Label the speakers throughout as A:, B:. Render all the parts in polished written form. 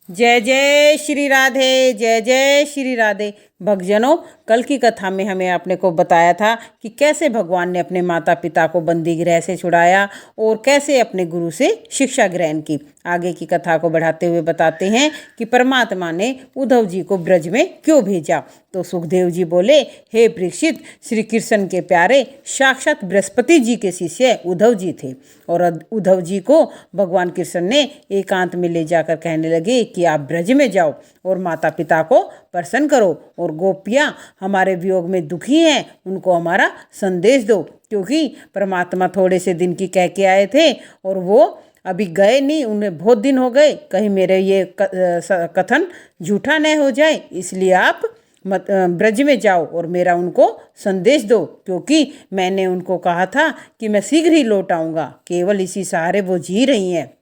A: जय जय श्री राधे, जय जय श्री राधे। भक्तजनों, कल की कथा में हमें आपने को बताया था कि कैसे भगवान ने अपने माता पिता को बंदी गृह से छुड़ाया और कैसे अपने गुरु से शिक्षा ग्रहण की। आगे की कथा को बढ़ाते हुए बताते हैं कि परमात्मा ने उद्धव जी को ब्रज में क्यों भेजा। तो सुखदेव जी बोले, हे परीक्षित, श्री कृष्ण के प्यारे साक्षात बृहस्पति जी के शिष्य उद्धव जी थे और उद्धव जी को भगवान कृष्ण ने एकांत में ले जाकर कहने लगे कि आप ब्रज में जाओ और माता पिता को प्रसन्न करो और गोपियाँ हमारे वियोग में दुखी हैं, उनको हमारा संदेश दो, क्योंकि परमात्मा थोड़े से दिन की कह के आए थे और वो अभी गए नहीं, उन्हें बहुत दिन हो गए, कहीं मेरे ये कथन झूठा न हो जाए, इसलिए आप ब्रज में जाओ और मेरा उनको संदेश दो, क्योंकि मैंने उनको कहा था कि मैं शीघ्र ही लौट आऊँगा, केवल इसी सहारे वो जी रही हैं।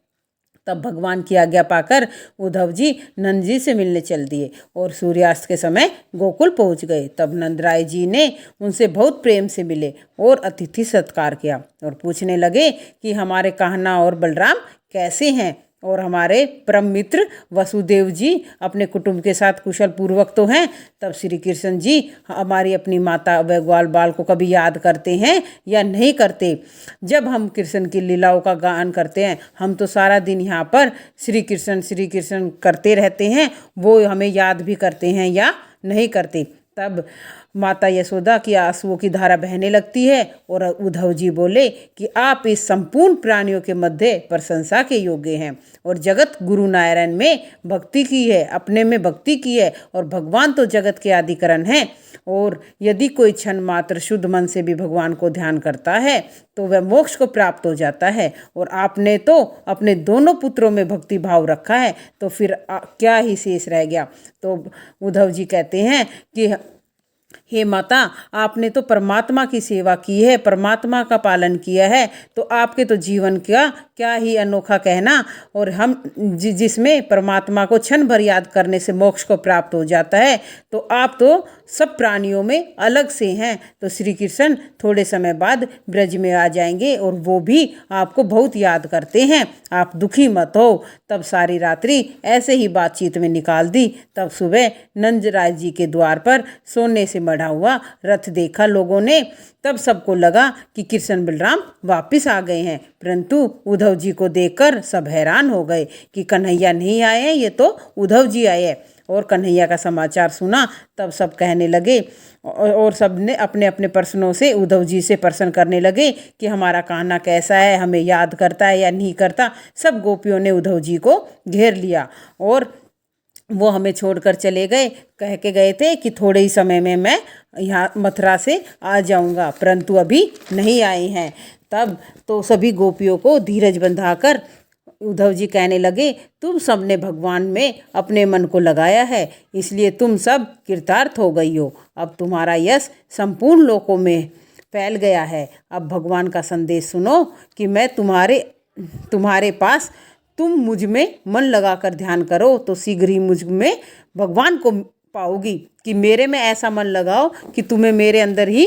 A: तब भगवान की आज्ञा पाकर उद्धव जी नंद जी से मिलने चल दिए और सूर्यास्त के समय गोकुल पहुंच गए। तब नंदराय जी ने उनसे बहुत प्रेम से मिले और अतिथि सत्कार किया और पूछने लगे कि हमारे कान्हा और बलराम कैसे हैं और हमारे परम मित्र वसुदेव जी अपने कुटुंब के साथ कुशल पूर्वक तो हैं। तब श्री कृष्ण जी हमारी अपनी माता व ग्वाल बाल को कभी याद करते हैं या नहीं करते। जब हम कृष्ण की लीलाओं का गान करते हैं, हम तो सारा दिन यहाँ पर श्री कृष्ण करते रहते हैं, वो हमें याद भी करते हैं या नहीं करते। तब माता यशोदा की आंसुओं की धारा बहने लगती है और उद्धव जी बोले कि आप इस संपूर्ण प्राणियों के मध्य प्रशंसा के योग्य हैं और जगत गुरु नारायण में भक्ति की है, अपने में भक्ति की है और भगवान तो जगत के आदिकरण हैं। और यदि कोई क्षण मात्र शुद्ध मन से भी भगवान को ध्यान करता है तो वह मोक्ष को प्राप्त हो जाता है और आपने तो अपने दोनों पुत्रों में भक्ति भाव रखा है, तो फिर क्या ही शेष रह गया। तो उद्धव जी कहते हैं कि हे माता, आपने तो परमात्मा की सेवा की है, परमात्मा का पालन किया है, तो आपके तो जीवन का क्या ही अनोखा कहना। और हम जिसमें परमात्मा को क्षण भर याद करने से मोक्ष को प्राप्त हो जाता है, तो आप तो सब प्राणियों में अलग से हैं। तो श्री कृष्ण थोड़े समय बाद ब्रज में आ जाएंगे और वो भी आपको बहुत याद करते हैं, आप दुखी मत हो। तब सारी रात्रि ऐसे ही बातचीत में निकाल दी। तब सुबह नंदराय जी के द्वार पर सोने से मढ़ा हुआ रथ देखा लोगों ने। तब सबको लगा कि कृष्ण बलराम वापिस आ गए हैं, परंतु उद्धव जी को देखकर सब हैरान हो गए कि कन्हैया नहीं आए हैं, ये तो उद्धव जी आए हैं। और कन्हैया का समाचार सुना तब सब कहने लगे और सब ने अपने अपने प्रश्नों से उद्धव जी से प्रश्न करने लगे कि हमारा कान्हा कैसा है, हमें याद करता है या नहीं करता। सब गोपियों ने उद्धव जी को घेर लिया और वो हमें छोड़कर चले गए, कह के गए थे कि थोड़े ही समय में मैं यहाँ मथुरा से आ जाऊँगा, परंतु अभी नहीं आए हैं। तब तो सभी गोपियों को धीरज बंधाकर उद्धव जी कहने लगे, तुम सब ने भगवान में अपने मन को लगाया है, इसलिए तुम सब कृतार्थ हो गई हो। अब तुम्हारा यश संपूर्ण लोकों में फैल गया है। अब भगवान का संदेश सुनो कि मैं तुम्हारे पास तुम मुझ में मन लगाकर ध्यान करो तो शीघ्र ही मुझ में भगवान को पाओगी, कि मेरे में ऐसा मन लगाओ कि तुम्हें मेरे अंदर ही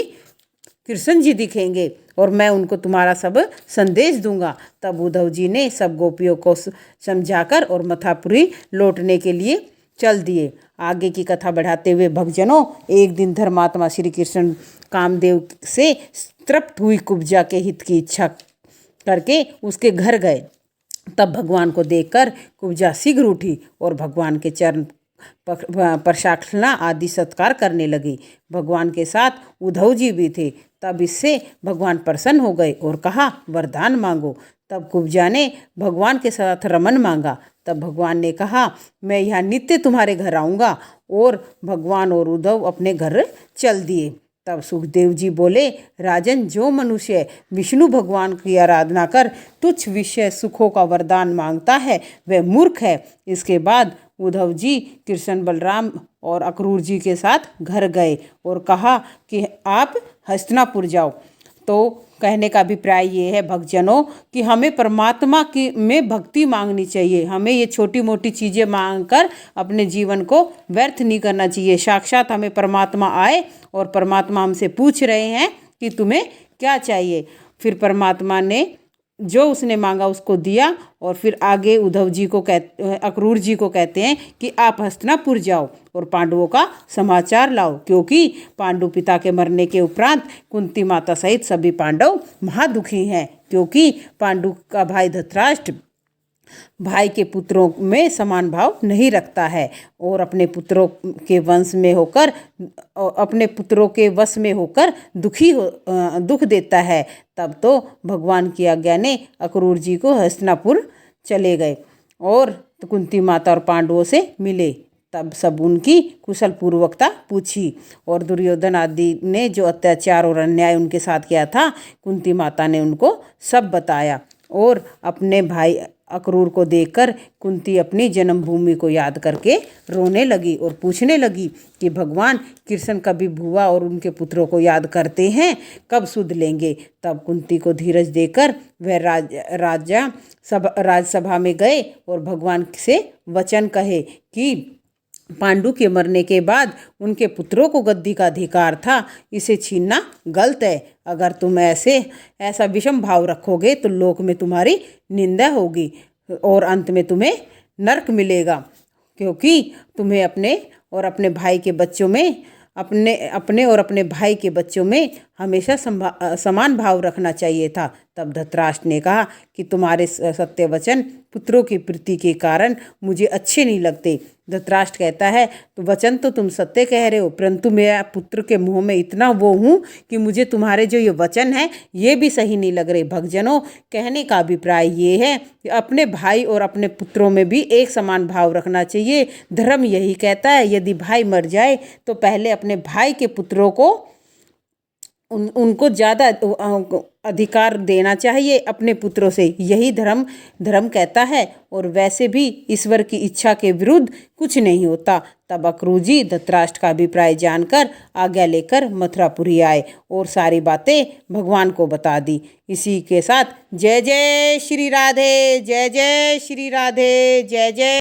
A: कृष्ण जी दिखेंगे और मैं उनको तुम्हारा सब संदेश दूंगा। तब उद्धव जी ने सब गोपियों को समझाकर और मथुरापुरी लौटने के लिए चल दिए। आगे की कथा बढ़ाते हुए भक्तजनों, एक दिन धर्मात्मा श्री कृष्ण कामदेव से तृप्त हुई कुब्जा के हित की इच्छा करके उसके घर गए। तब भगवान को देखकर कुब्जा शीघ्र उठी और भगवान के चरण प्रसाक्षणा आदि सत्कार करने लगी। भगवान के साथ उद्धव जी भी थे। तब इससे भगवान प्रसन्न हो गए और कहा, वरदान मांगो। तब कुब्जा ने भगवान के साथ रमन मांगा। तब भगवान ने कहा, मैं यहाँ नित्य तुम्हारे घर आऊँगा। और भगवान और उद्धव अपने घर चल दिए। तब सुखदेव जी बोले, राजन, जो मनुष्य विष्णु भगवान की आराधना कर तुच्छ विषय सुखों का वरदान मांगता है वह मूर्ख है। इसके बाद उद्धव जी कृष्ण बलराम और अक्रूर जी के साथ घर गए और कहा कि आप हस्तिनापुर जाओ। तो कहने का अभिप्राय ये है भक्तजनों कि हमें परमात्मा की में भक्ति मांगनी चाहिए। हमें ये छोटी मोटी चीज़ें मांगकर अपने जीवन को व्यर्थ नहीं करना चाहिए। साक्षात हमें परमात्मा आए और परमात्मा हमसे पूछ रहे हैं कि तुम्हें क्या चाहिए। फिर परमात्मा ने जो उसने मांगा उसको दिया और फिर आगे उद्धव जी को अक्रूर जी को कहते हैं कि आप हस्तिनापुर जाओ और पांडवों का समाचार लाओ, क्योंकि पांडु पिता के मरने के उपरांत कुंती माता सहित सभी पांडव महादुखी हैं, क्योंकि पांडु का भाई धृतराष्ट्र भाई के पुत्रों में समान भाव नहीं रखता है और अपने पुत्रों के वश में होकर दुख देता है। तब तो भगवान की आज्ञा ने अक्रूर जी को हस्तिनापुर चले गए और कुंती माता और पांडवों से मिले। तब सब उनकी कुशल पूर्वकता पूछी और दुर्योधन आदि ने जो अत्याचार और अन्याय उनके साथ किया था, कुंती माता ने उनको सब बताया। और अपने भाई अक्रूर को देखकर कुंती अपनी जन्मभूमि को याद करके रोने लगी और पूछने लगी कि भगवान कृष्ण कभी भुआ और उनके पुत्रों को याद करते हैं, कब सुध लेंगे। तब कुंती को धीरज देकर वह राजसभा में गए और भगवान से वचन कहे कि पांडु के मरने के बाद उनके पुत्रों को गद्दी का अधिकार था, इसे छीनना गलत है। अगर तुम ऐसा विषम भाव रखोगे तो लोक में तुम्हारी निंदा होगी और अंत में तुम्हें नरक मिलेगा, क्योंकि तुम्हें अपने और अपने भाई के बच्चों में हमेशा समान भाव रखना चाहिए था। तब धृतराष्ट्र ने कहा कि तुम्हारे सत्य वचन पुत्रों की प्रीति के कारण मुझे अच्छे नहीं लगते। धृतराष्ट्र कहता है, तो वचन तो तुम सत्य कह रहे हो, परंतु मेरा पुत्र के मुंह में इतना वो हूँ कि मुझे तुम्हारे जो ये वचन है ये भी सही नहीं लग रहे। भक्तजनों, कहने का अभिप्राय ये है कि अपने भाई और अपने पुत्रों में भी एक समान भाव रखना चाहिए। धर्म यही कहता है, यदि भाई मर जाए तो पहले अपने भाई के पुत्रों को उनको ज़्यादा अधिकार देना चाहिए अपने पुत्रों से, यही धर्म कहता है। और वैसे भी ईश्वर की इच्छा के विरुद्ध कुछ नहीं होता। तब अक्रूर जी धृतराष्ट्र का अभिप्राय जानकर आज्ञा लेकर मथुरापुरी आए और सारी बातें भगवान को बता दी। इसी के साथ जय जय श्री राधे, जय जय श्री राधे, जय जय।